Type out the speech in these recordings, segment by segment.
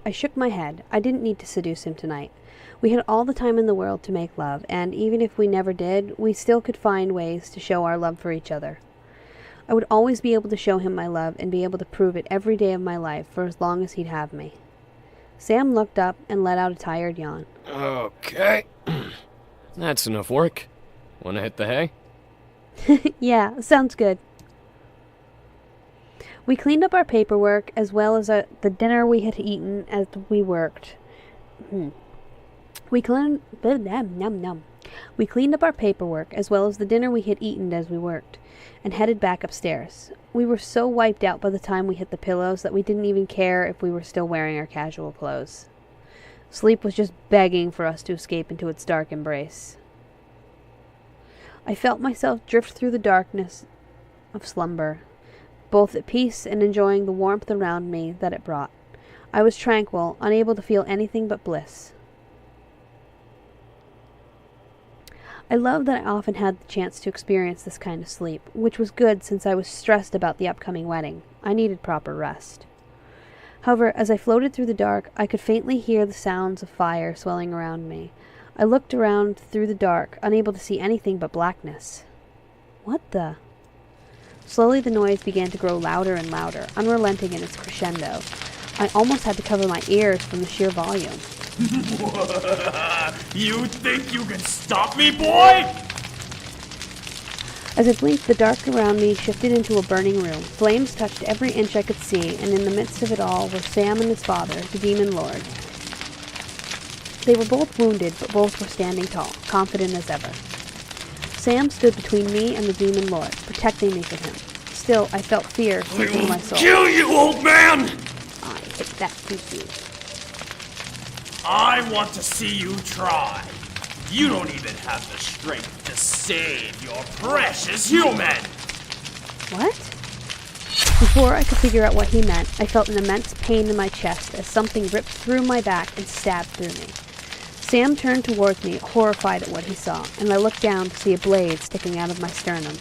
I shook my head. I didn't need to seduce him tonight. We had all the time in the world to make love, and even if we never did, we still could find ways to show our love for each other. I would always be able to show him my love and be able to prove it every day of my life for as long as he'd have me. Sam looked up and let out a tired yawn. Okay. That's enough work. Wanna hit the hay? Yeah, sounds good. We cleaned up our paperwork as well as the dinner we had eaten as we worked. We cleaned up our paperwork as well as the dinner we had eaten as we worked, and headed back upstairs. We were so wiped out by the time we hit the pillows that we didn't even care if we were still wearing our casual clothes. Sleep was just begging for us to escape into its dark embrace. I felt myself drift through the darkness of slumber, both at peace and enjoying the warmth around me that it brought. I was tranquil, unable to feel anything but bliss. I loved that I often had the chance to experience this kind of sleep, which was good since I was stressed about the upcoming wedding. I needed proper rest. However, as I floated through the dark, I could faintly hear the sounds of fire swelling around me. I looked around through the dark, unable to see anything but blackness. What the? Slowly the noise began to grow louder and louder, unrelenting in its crescendo. I almost had to cover my ears from the sheer volume. You think you can stop me, boy? As I blinked, the dark around me shifted into a burning room. Flames touched every inch I could see, and in the midst of it all were Sam and his father, the Demon Lord. They were both wounded, but both were standing tall, confident as ever. Sam stood between me and the Demon Lord, protecting me from him. Still, I felt fear sweeping through my soul. Kill you, old man! I hit that too. I want to see you try. You don't even have the strength to save your precious human! What? Before I could figure out what he meant, I felt an immense pain in my chest as something ripped through my back and stabbed through me. Sam turned towards me, horrified at what he saw, and I looked down to see a blade sticking out of my sternum.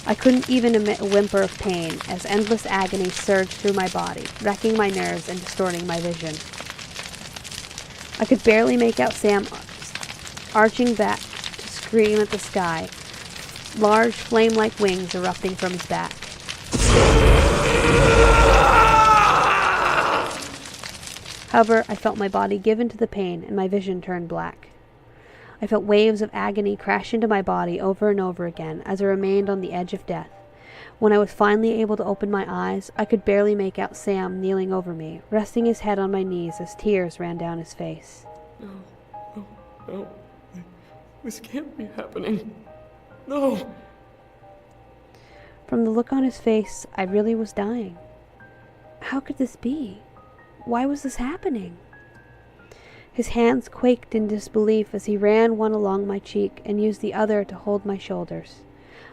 I couldn't even emit a whimper of pain as endless agony surged through my body, wrecking my nerves and distorting my vision. I could barely make out Sam arching back to scream at the sky, large flame-like wings erupting from his back. However, I felt my body give into the pain and my vision turned black. I felt waves of agony crash into my body over and over again as I remained on the edge of death. When I was finally able to open my eyes, I could barely make out Sam kneeling over me, resting his head on my knees as tears ran down his face. No. This can't be happening. No. From the look on his face, I really was dying. How could this be? Why was this happening? His hands quaked in disbelief as he ran one along my cheek and used the other to hold my shoulders.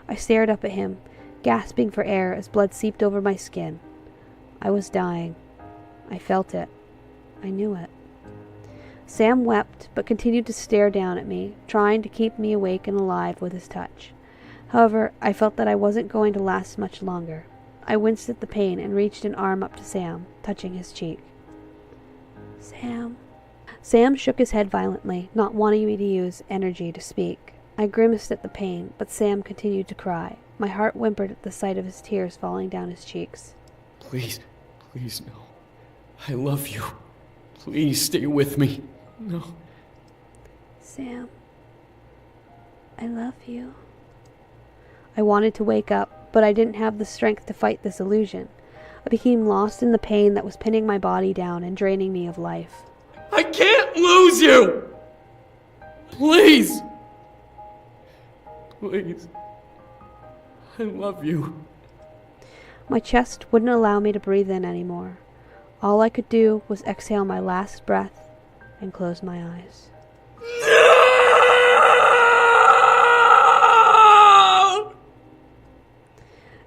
I stared up at him, gasping for air as blood seeped over my skin. I was dying. I felt it. I knew it. Sam wept, but continued to stare down at me, trying to keep me awake and alive with his touch. However, I felt that I wasn't going to last much longer. I winced at the pain and reached an arm up to Sam, touching his cheek. Sam. Sam shook his head violently, not wanting me to use energy to speak. I grimaced at the pain, but Sam continued to cry. My heart whimpered at the sight of his tears falling down his cheeks. Please, no. I love you. Please stay with me. No. Sam, I love you. I wanted to wake up, but I didn't have the strength to fight this illusion. I became lost in the pain that was pinning my body down and draining me of life. I can't lose you! Please! Please. I love you. My chest wouldn't allow me to breathe in anymore. All I could do was exhale my last breath and close my eyes.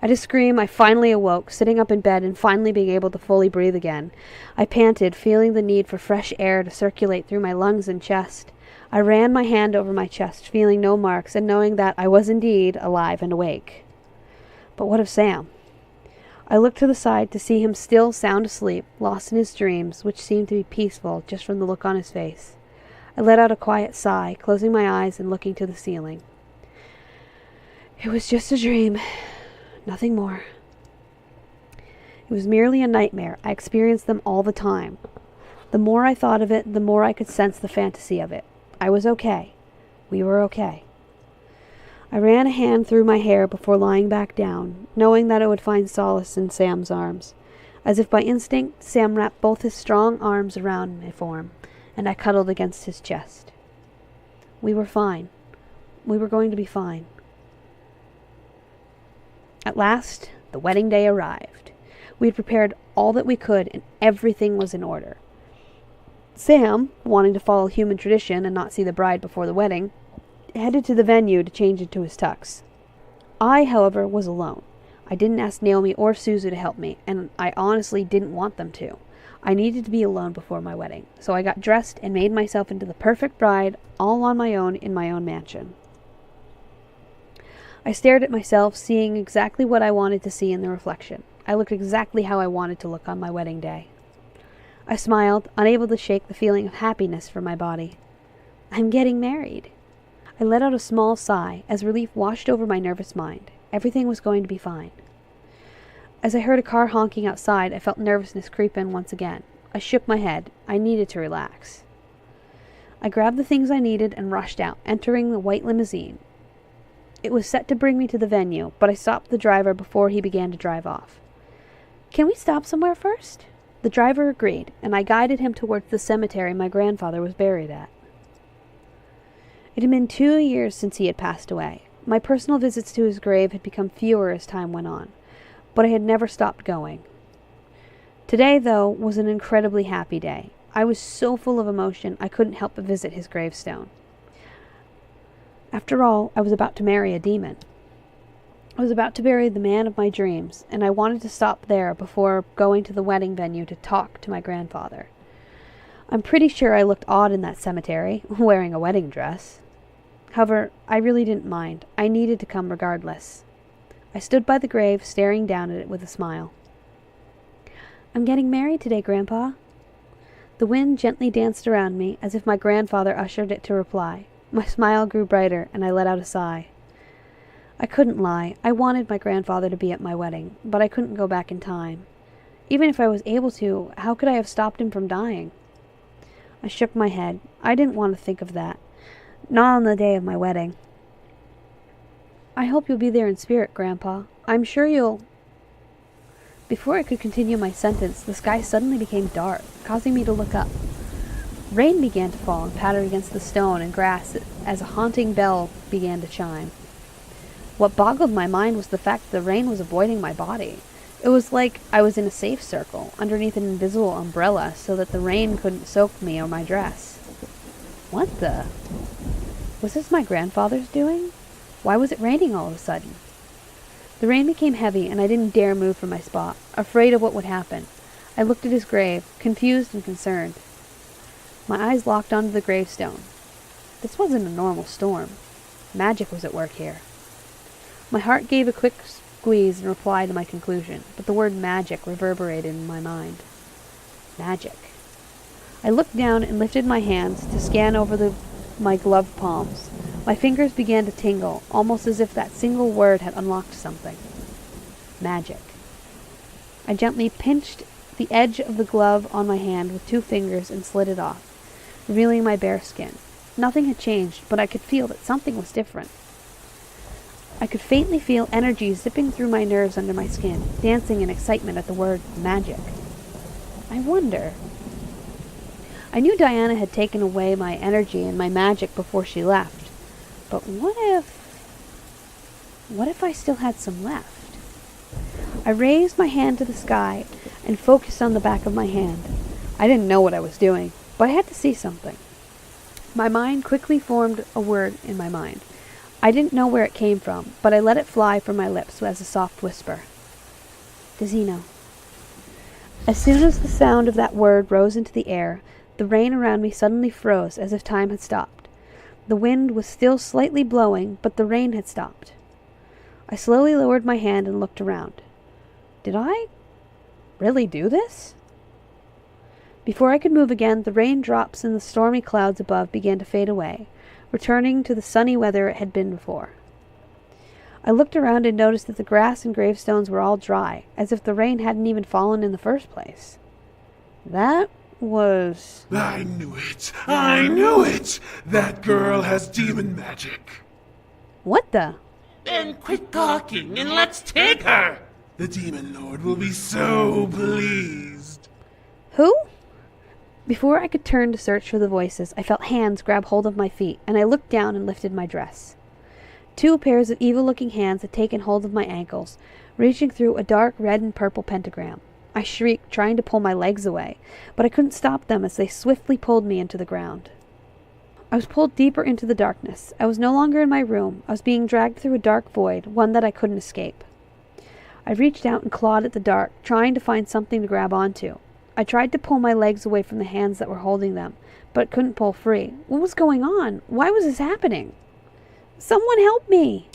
At a scream, I finally awoke, sitting up in bed and finally being able to fully breathe again. I panted, feeling the need for fresh air to circulate through my lungs and chest. I ran my hand over my chest, feeling no marks and knowing that I was indeed alive and awake. But what of Sam? I looked to the side to see him still sound asleep, lost in his dreams, which seemed to be peaceful just from the look on his face. I let out a quiet sigh, closing my eyes and looking to the ceiling. It was just a dream, nothing more. It was merely a nightmare. I experienced them all the time. The more I thought of it, the more I could sense the fantasy of it. I was okay. We were okay. I ran a hand through my hair before lying back down, knowing that it would find solace in Sam's arms. As if by instinct, Sam wrapped both his strong arms around me for him, and I cuddled against his chest. We were fine. We were going to be fine. At last, the wedding day arrived. We had prepared all that we could, and everything was in order. Sam, wanting to follow human tradition and not see the bride before the wedding, headed to the venue to change into his tux. I, however, was alone. I didn't ask Naomi or Suzu to help me, and I honestly didn't want them to. I needed to be alone before my wedding, so I got dressed and made myself into the perfect bride, all on my own in my own mansion. I stared at myself, seeing exactly what I wanted to see in the reflection. I looked exactly how I wanted to look on my wedding day. I smiled, unable to shake the feeling of happiness from my body. I'm getting married. I let out a small sigh as relief washed over my nervous mind. Everything was going to be fine. As I heard a car honking outside, I felt nervousness creep in once again. I shook my head. I needed to relax. I grabbed the things I needed and rushed out, entering the white limousine. It was set to bring me to the venue, but I stopped the driver before he began to drive off. Can we stop somewhere first? The driver agreed, and I guided him towards the cemetery my grandfather was buried at. It had been 2 years since he had passed away. My personal visits to his grave had become fewer as time went on, but I had never stopped going. Today, though, was an incredibly happy day. I was so full of emotion I couldn't help but visit his gravestone. After all, I was about to marry a demon. I was about to bury the man of my dreams, and I wanted to stop there before going to the wedding venue to talk to my grandfather. I'm pretty sure I looked odd in that cemetery, wearing a wedding dress. However, I really didn't mind. I needed to come regardless. I stood by the grave, staring down at it with a smile. I'm getting married today, Grandpa. The wind gently danced around me, as if my grandfather ushered it to reply. My smile grew brighter, and I let out a sigh. I couldn't lie. I wanted my grandfather to be at my wedding, but I couldn't go back in time. Even if I was able to, how could I have stopped him from dying? I shook my head. I didn't want to think of that. Not on the day of my wedding. I hope you'll be there in spirit, Grandpa. I'm sure you'll... Before I could continue my sentence, the sky suddenly became dark, causing me to look up. Rain began to fall and patter against the stone and grass as a haunting bell began to chime. What boggled my mind was the fact that the rain was avoiding my body. It was like I was in a safe circle, underneath an invisible umbrella, so that the rain couldn't soak me or my dress. What the... Was this my grandfather's doing? Why was it raining all of a sudden? The rain became heavy, and I didn't dare move from my spot, afraid of what would happen. I looked at his grave, confused and concerned. My eyes locked onto the gravestone. This wasn't a normal storm. Magic was at work here. My heart gave a quick squeeze in reply to my conclusion, but the word magic reverberated in my mind. Magic. I looked down and lifted my hands to scan over my gloved palms. My fingers began to tingle, almost as if that single word had unlocked something. Magic. I gently pinched the edge of the glove on my hand with 2 fingers and slid it off, revealing my bare skin. Nothing had changed, but I could feel that something was different. I could faintly feel energy zipping through my nerves under my skin, dancing in excitement at the word magic. I wonder... I knew Diana had taken away my energy and my magic before she left. But what if I still had some left? I raised my hand to the sky and focused on the back of my hand. I didn't know what I was doing, but I had to see something. My mind quickly formed a word in my mind. I didn't know where it came from, but I let it fly from my lips as a soft whisper. Dizino. As soon as the sound of that word rose into the air, the rain around me suddenly froze as if time had stopped. The wind was still slightly blowing, but the rain had stopped. I slowly lowered my hand and looked around. Did I really do this? Before I could move again, the raindrops and the stormy clouds above began to fade away, returning to the sunny weather it had been before. I looked around and noticed that the grass and gravestones were all dry, as if the rain hadn't even fallen in the first place. That was... I knew it! I knew it! That girl has demon magic! What the? Then quit talking and let's take her! The demon lord will be so pleased. Who? Before I could turn to search for the voices, I felt hands grab hold of my feet, and I looked down and lifted my dress. 2 pairs of evil-looking hands had taken hold of my ankles, reaching through a dark red and purple pentagram. I shrieked, trying to pull my legs away, but I couldn't stop them as they swiftly pulled me into the ground. I was pulled deeper into the darkness. I was no longer in my room. I was being dragged through a dark void, one that I couldn't escape. I reached out and clawed at the dark, trying to find something to grab onto. I tried to pull my legs away from the hands that were holding them, but couldn't pull free. What was going on? Why was this happening? Someone help me!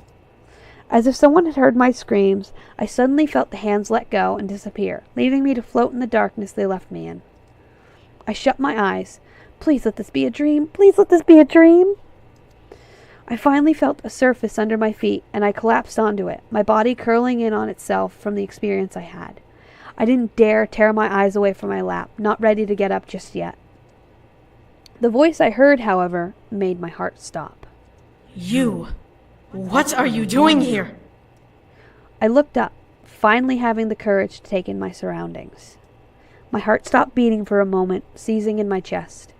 As if someone had heard my screams, I suddenly felt the hands let go and disappear, leaving me to float in the darkness they left me in. I shut my eyes. Please let this be a dream. Please let this be a dream. I finally felt a surface under my feet, and I collapsed onto it, my body curling in on itself from the experience I had. I didn't dare tear my eyes away from my lap, not ready to get up just yet. The voice I heard, however, made my heart stop. You! What are you doing here? I looked up, finally having the courage to take in my surroundings. My heart stopped beating for a moment, seizing in my chest.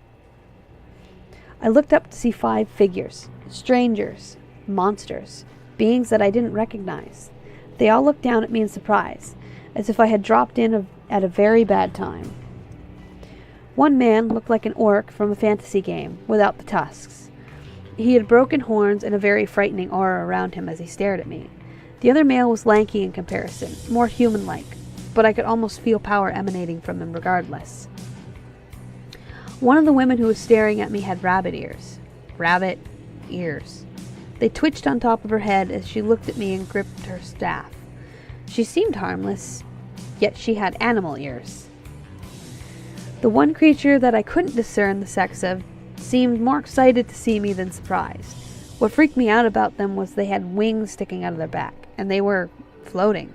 I looked up to see 5 figures, strangers, monsters, beings that I didn't recognize. They all looked down at me in surprise, as if I had dropped in at a very bad time. One man looked like an orc from a fantasy game, without the tusks. He had broken horns and a very frightening aura around him as he stared at me. The other male was lanky in comparison, more human-like, but I could almost feel power emanating from him regardless. One of the women who was staring at me had rabbit ears. Rabbit ears. They twitched on top of her head as she looked at me and gripped her staff. She seemed harmless, yet she had animal ears. The one creature that I couldn't discern the sex of seemed more excited to see me than surprised. What freaked me out about them was they had wings sticking out of their back, and they were floating.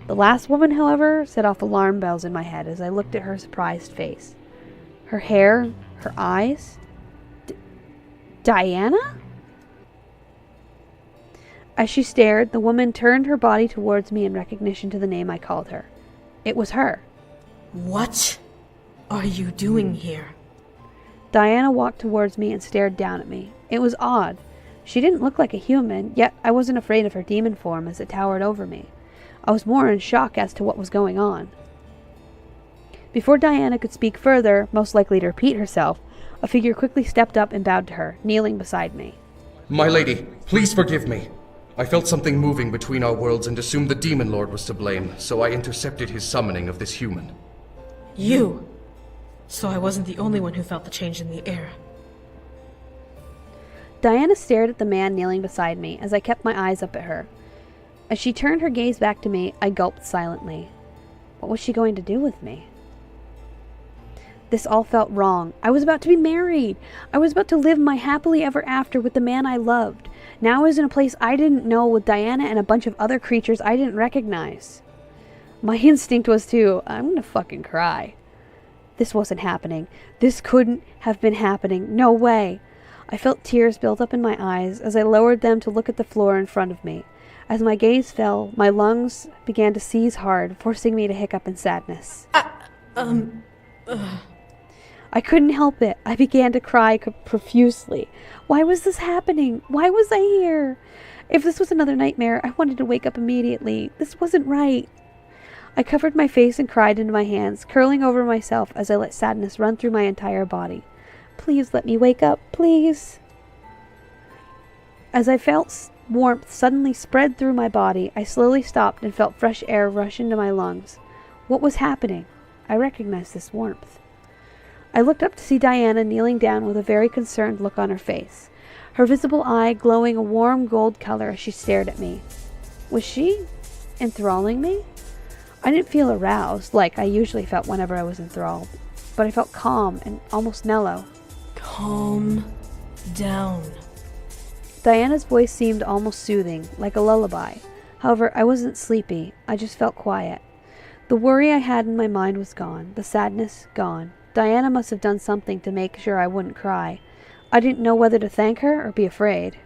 The last woman, however, set off alarm bells in my head as I looked at her surprised face. Her hair, her eyes. Diana? As she stared, the woman turned her body towards me in recognition to the name I called her. It was her. What are you doing here? Diana walked towards me and stared down at me. It was odd. She didn't look like a human, yet I wasn't afraid of her demon form as it towered over me. I was more in shock as to what was going on. Before Diana could speak further, most likely to repeat herself, a figure quickly stepped up and bowed to her, kneeling beside me. My lady, please forgive me. I felt something moving between our worlds and assumed the Demon Lord was to blame, so I intercepted his summoning of this human. You! So I wasn't the only one who felt the change in the air. Diana stared at the man kneeling beside me as I kept my eyes up at her. As she turned her gaze back to me, I gulped silently. What was she going to do with me? This all felt wrong. I was about to be married. I was about to live my happily ever after with the man I loved. Now I was in a place I didn't know with Diana and a bunch of other creatures I didn't recognize. My instinct was to, I'm gonna fucking cry. This wasn't happening. This couldn't have been happening. No way. I felt tears build up in my eyes as I lowered them to look at the floor in front of me. As my gaze fell, my lungs began to seize hard, forcing me to hiccup in sadness. I couldn't help it. I began to cry profusely. Why was this happening? Why was I here? If this was another nightmare, I wanted to wake up immediately. This wasn't right. I covered my face and cried into my hands, curling over myself as I let sadness run through my entire body. Please let me wake up, please. As I felt warmth suddenly spread through my body, I slowly stopped and felt fresh air rush into my lungs. What was happening? I recognized this warmth. I looked up to see Diana kneeling down with a very concerned look on her face, her visible eye glowing a warm gold color as she stared at me. Was she enthralling me? I didn't feel aroused like I usually felt whenever I was enthralled, but I felt calm and almost mellow. Calm down. Diana's voice seemed almost soothing, like a lullaby. However, I wasn't sleepy, I just felt quiet. The worry I had in my mind was gone, the sadness gone. Diana must have done something to make sure I wouldn't cry. I didn't know whether to thank her or be afraid.